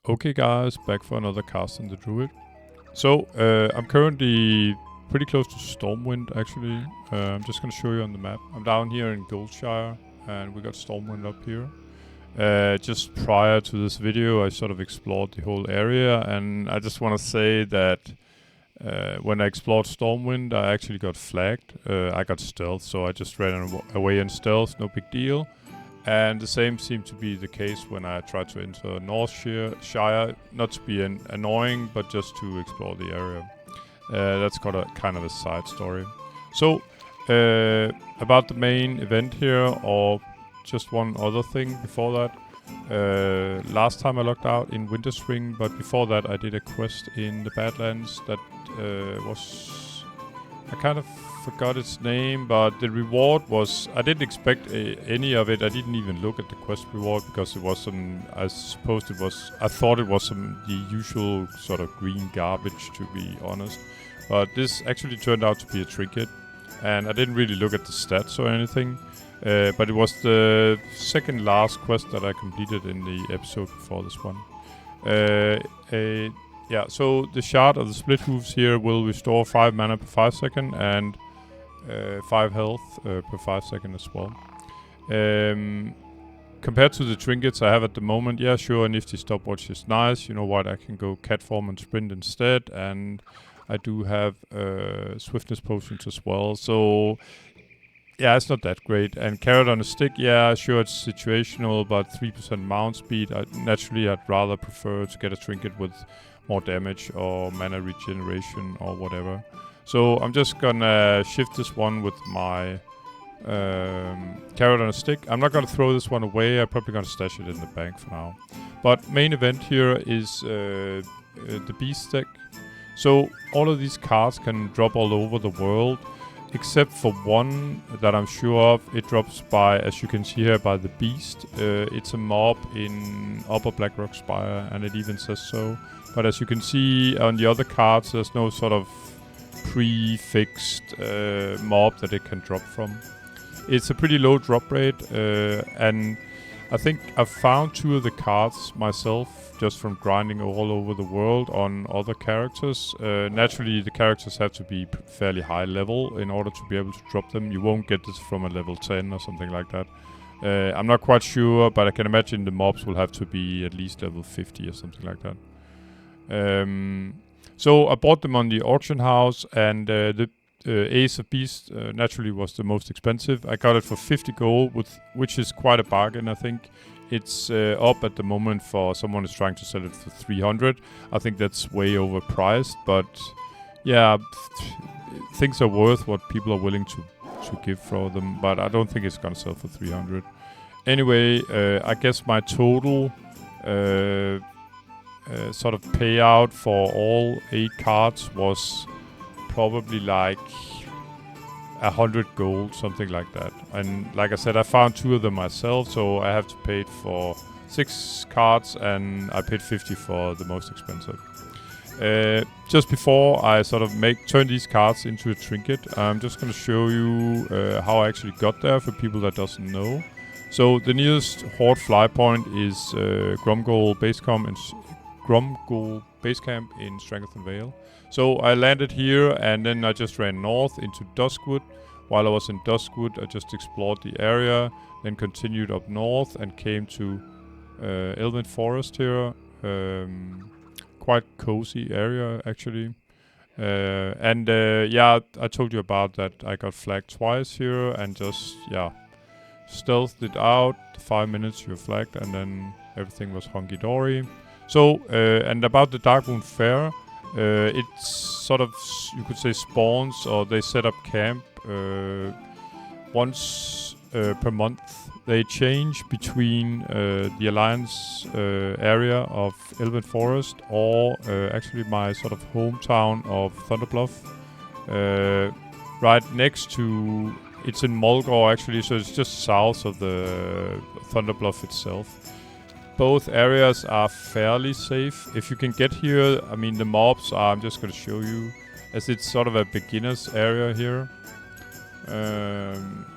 Okay guys, back for another cast on the druid. So, I'm currently pretty close to Stormwind actually. I'm just gonna show you on the map. I'm down here in Goldshire and we got Stormwind up here. Just prior to this video I sort of explored the whole area, and I just want to say that when I explored Stormwind I actually got flagged. I got stealth, so I just ran away in stealth, no big deal. And the same seemed to be the case when I tried to enter Shire, not to be annoying, but just to explore the area. That's got a kind of a side story. So, about the main event here, or just one other thing before that. Last time I logged out in Winterspring, but before that I did a quest in the Badlands that was... I kind of forgot its name, but the reward was... I didn't expect any of it. I didn't even look at the quest reward because it was some... I thought it was some the usual sort of green garbage, to be honest. But this actually turned out to be a trinket, and I didn't really look at the stats or anything. But it was the second last quest that I completed in the episode before this one. Yeah, so the shard of the split hooves here will restore 5 mana per 5 seconds and 5 health per 5 seconds as well. Compared to the trinkets I have at the moment, yeah, sure, a nifty stopwatch is nice. You know what, I can go cat form and sprint instead, and I do have swiftness potions as well. So yeah, it's not that great. And carrot on a stick, yeah, sure, it's situational, but 3% mount speed. Naturally, I'd rather prefer to get a trinket with more damage or mana regeneration or whatever. So I'm just gonna shift this one with my carrot on a stick. I'm not gonna throw this one away. I'm probably gonna stash it in the bank for now. But main event here is the Beast Deck. So all of these cards can drop all over the world, except for one that I'm sure of. It drops by, as you can see here, by the Beast. It's a mob in Upper Blackrock Spire, and it even says so. But as you can see on the other cards, there's no sort of prefixed mob that it can drop from. It's a pretty low drop rate, and I think I've found 2 of the cards myself just from grinding all over the world on other characters. Naturally, the characters have to be fairly high level in order to be able to drop them. You won't get this from a level 10 or something like that. I'm not quite sure, but I can imagine the mobs will have to be at least level 50 or something like that. So I bought them on the auction house, and the Ace of Beast naturally was the most expensive. I got it for 50 gold, which is quite a bargain, I think. It's up at the moment for someone who's trying to sell it for 300. I think that's way overpriced, but yeah, things are worth what people are willing to give for them, but I don't think it's gonna sell for 300. Anyway, I guess my total sort of payout for all 8 cards was probably like 100 gold, something like that. And like I said, I found 2 of them myself, so I have to pay it for 6 cards, and I paid 50 for the most expensive. Just before I sort of turn these cards into a trinket, I'm just going to show you how I actually got there for people that doesn't know. So the nearest Horde fly point is Gromgol Base Camp in Stranglethorn Vale. So I landed here, and then I just ran north into Duskwood. While I was in Duskwood, I just explored the area, then continued up north and came to Elwynn Forest here. Quite cozy area, actually. Yeah, I told you about that. I got flagged twice here, and just, yeah, stealthed it out. 5 minutes you're flagged, and then everything was hunky-dory. So, and about the Darkmoon Faire, it's sort of, you could say, spawns, or they set up camp once per month. They change between the Alliance area of Elwynn Forest or actually my sort of hometown of Thunderbluff. Right next to, it's in Mulgore actually, so it's just south of the Thunderbluff itself. Both areas are fairly safe. If you can get here, I mean the mobs are, I'm just going to show you, as it's sort of a beginner's area here.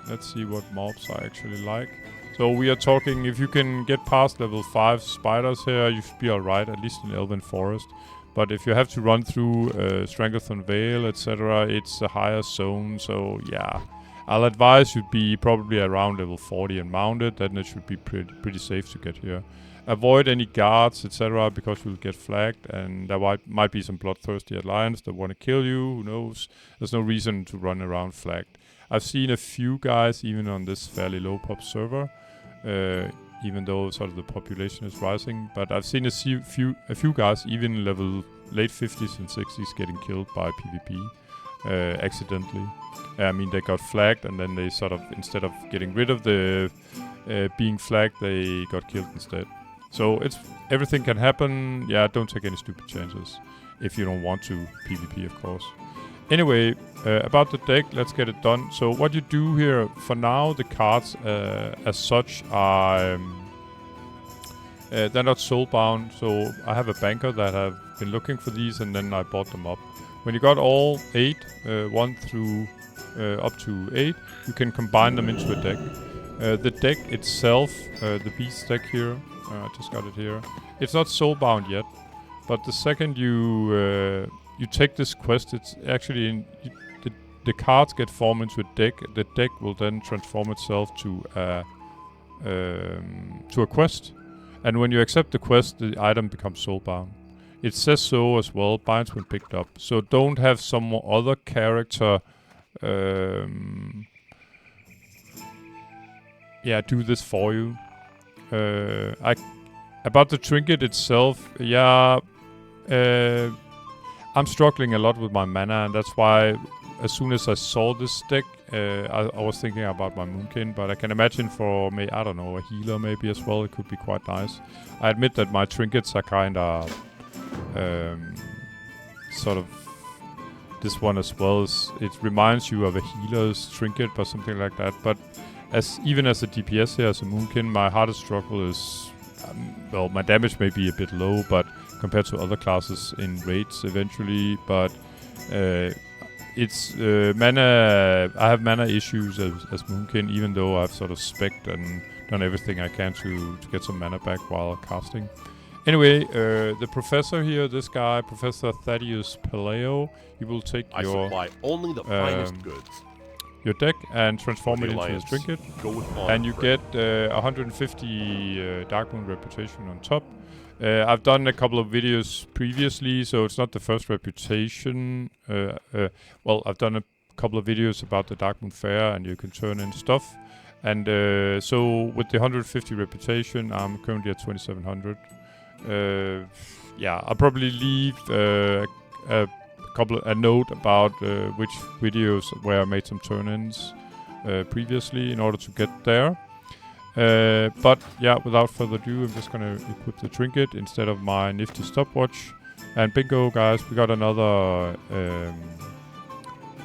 Let's see what mobs are actually like. So we are talking, if you can get past level 5 spiders here, you should be alright, at least in Elwynn Forest. But if you have to run through Strangleton Vale, etc., it's a higher zone, so yeah. I'll advise you be probably around level 40 and mounted, then it should be pretty safe to get here. Avoid any guards, etc., because you'll get flagged, and there might be some bloodthirsty alliance that want to kill you, who knows. There's no reason to run around flagged. I've seen a few guys, even on this fairly low pop server, even though sort of the population is rising. But I've seen a few guys, even late 50s and 60s, getting killed by PvP accidentally. I mean, they got flagged, and then they sort of, instead of getting rid of the being flagged, they got killed instead. So everything can happen. Yeah, don't take any stupid chances if you don't want to PvP, of course. Anyway, about the deck, let's get it done. So what you do here, for now, the cards as such are... they're not soulbound, so I have a banker that have been looking for these, and then I bought them up. When you got all 8, 1 through up to 8, you can combine them into a deck. The deck itself, the Beast Deck here, I just got it here. It's not soulbound yet, but the second you take this quest, it's actually the cards get formed into a deck. The deck will then transform itself to a quest, and when you accept the quest, the item becomes soulbound. It says so as well. Binds when picked up. So don't have some other character, do this for you. About the trinket itself, I'm struggling a lot with my mana, and that's why as soon as I saw this deck, I was thinking about my Moonkin, but I can imagine for me, I don't know, a healer maybe as well, it could be quite nice. I admit that my trinkets are kinda sort of, this one as well, it reminds you of a healer's trinket or something like that, but even as a DPS here, as a Moonkin, my hardest struggle is, well, my damage may be a bit low, but compared to other classes in raids eventually, but it's mana. I have mana issues as Moonkin, even though I've sort of spec'd and done everything I can to get some mana back while casting. Anyway, the professor here, this guy, Professor Thaddeus Paleo, he will take your supply only the finest goods. Your deck and transform it into a trinket, and you get 150 Darkmoon reputation on top. I've done a couple of videos previously, so it's not the first reputation. Well, I've done a couple of videos about the Darkmoon Faire, and you can turn in stuff. And so with the 150 reputation, I'm currently at 2700. I'll probably leave a note about which videos where I made some turn-ins previously in order to get there. But yeah, without further ado, I'm just gonna equip the trinket instead of my nifty stopwatch. And bingo, guys, we got another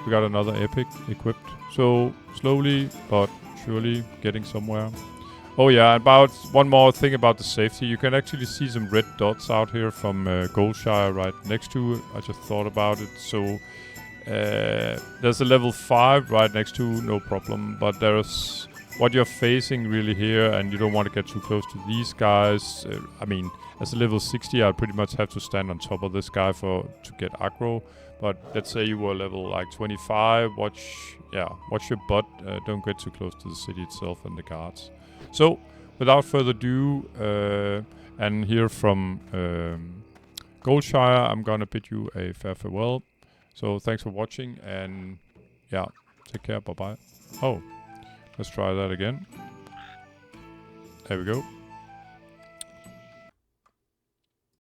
epic equipped. So slowly but surely getting somewhere. Oh yeah, about one more thing about the safety. You can actually see some red dots out here from Goldshire right next to it. I just thought about it. So there's a level 5 right next to, no problem. But there's what you're facing really here, and you don't want to get too close to these guys. I mean, as a level 60, I pretty much have to stand on top of this guy to get aggro. But let's say you were level like 25. Watch your butt. Don't get too close to the city itself and the guards. So, without further ado, and here from Goldshire, I'm gonna bid you a fair farewell. So, thanks for watching, and yeah, take care, bye-bye. Oh, let's try that again. There we go.